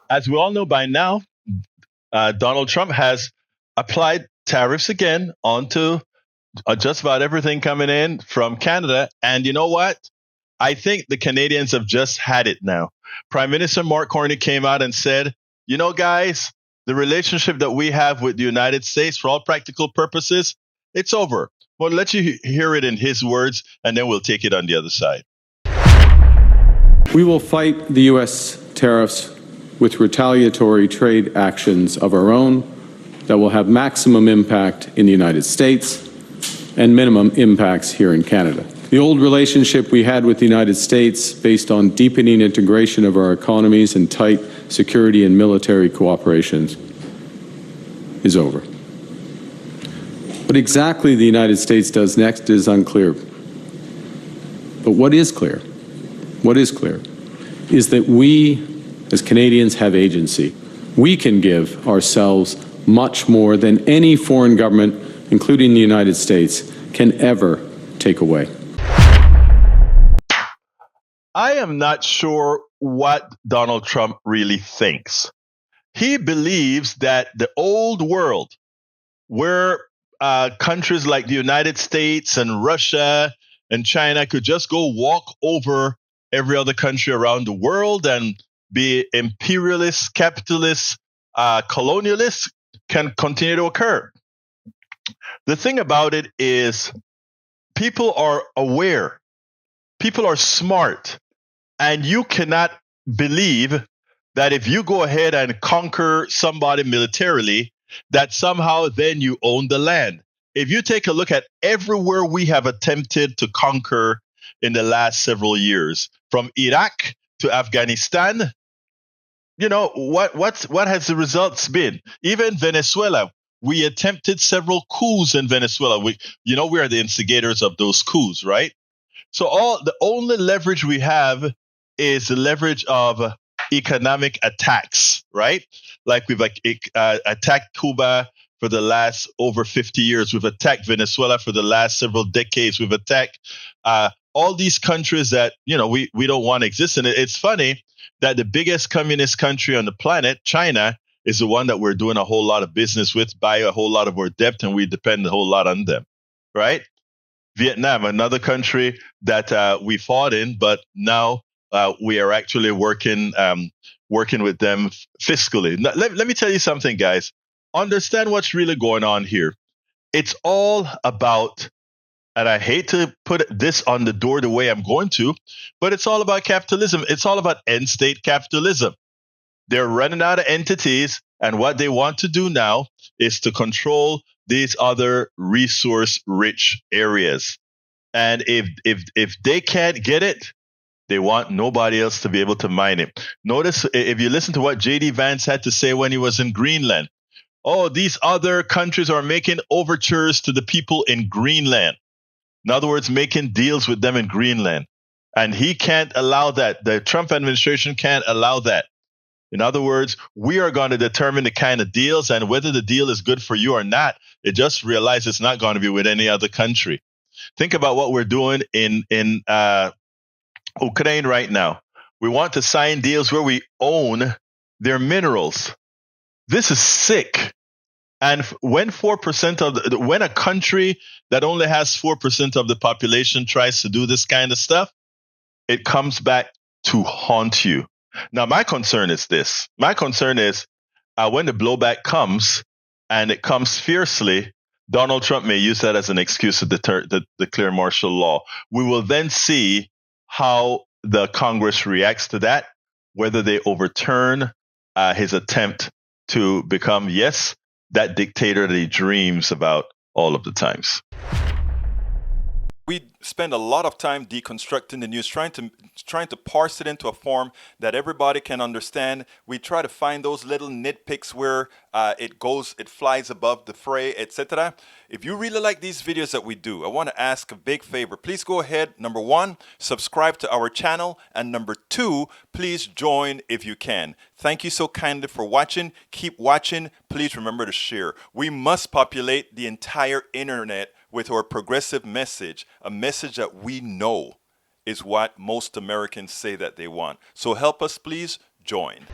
as we all know by now, Donald Trump has applied tariffs again onto just about everything coming in from Canada. And you know what? I think the Canadians have just had it now. Prime Minister Mark Carney came out and said, you know, guys, the relationship that we have with the United States, for all practical purposes, it's over. Well, let you hear it in his words, and then we'll take it on the other side. We will fight the U.S. tariffs with retaliatory trade actions of our own that will have maximum impact in the United States and minimum impacts here in Canada. The old relationship we had with the United States, based on deepening integration of our economies and tight security and military cooperation, is over. What exactly the United States does next is unclear. But what is clear is that we, as Canadians, have agency. We can give ourselves much more than any foreign government, including the United States, can ever take away. I am not sure what Donald Trump really thinks. He believes that the old world, where countries like the United States and Russia and China could just go walk over every other country around the world and be imperialist, capitalist, colonialist, can continue to occur. The thing about it is people are aware, people are smart, and you cannot believe that if you go ahead and conquer somebody militarily, that somehow then you own the land. If you take a look at everywhere we have attempted to conquer in the last several years, from Iraq to Afghanistan, you know, what has the results been? Even Venezuela, we attempted several coups in Venezuela. We are the instigators of those coups, right? So the only leverage we have is the leverage of economic attacks, right? Like we've attacked Cuba for the last over 50 years. We've attacked Venezuela for the last several decades. We've attacked all these countries that, we don't want to exist. And it's funny that the biggest communist country on the planet, China, is the one that we're doing a whole lot of business with, buy a whole lot of our debt, and we depend a whole lot on them, right? Vietnam, another country that we fought in, but now we are actually working with them fiscally. Now, let me tell you something, guys. Understand what's really going on here. It's all about, and I hate to put this on the door the way I'm going to, but it's all about capitalism. It's all about end state capitalism. They're running out of entities, and what they want to do now is to control these other resource-rich areas. And if they can't get it, they want nobody else to be able to mine it. Notice, if you listen to what J.D. Vance had to say when he was in Greenland, these other countries are making overtures to the people in Greenland. In other words, making deals with them in Greenland. And he can't allow that. The Trump administration can't allow that. In other words, we are going to determine the kind of deals, and whether the deal is good for you or not, it just realize it's not going to be with any other country. Think about what we're doing in Ukraine right now. We want to sign deals where we own their minerals. This is sick. And when 4% when a country that only has 4% of the population tries to do this kind of stuff, it comes back to haunt you. Now, my concern is this. My concern is when the blowback comes, and it comes fiercely, Donald Trump may use that as an excuse to declare martial law. We will then see how the Congress reacts to that, whether they overturn his attempt to become, that dictator that he dreams about all of the times. We spend a lot of time deconstructing the news, trying to parse it into a form that everybody can understand. We try to find those little nitpicks where it flies above the fray, etc. If you really like these videos that we do, I want to ask a big favor. Please go ahead. Number 1, subscribe to our channel. And number 2, please join if you can. Thank you so kindly for watching. Keep watching. Please remember to share. We must populate the entire internet with our progressive message, a message that we know is what most Americans say that they want. So help us, please join.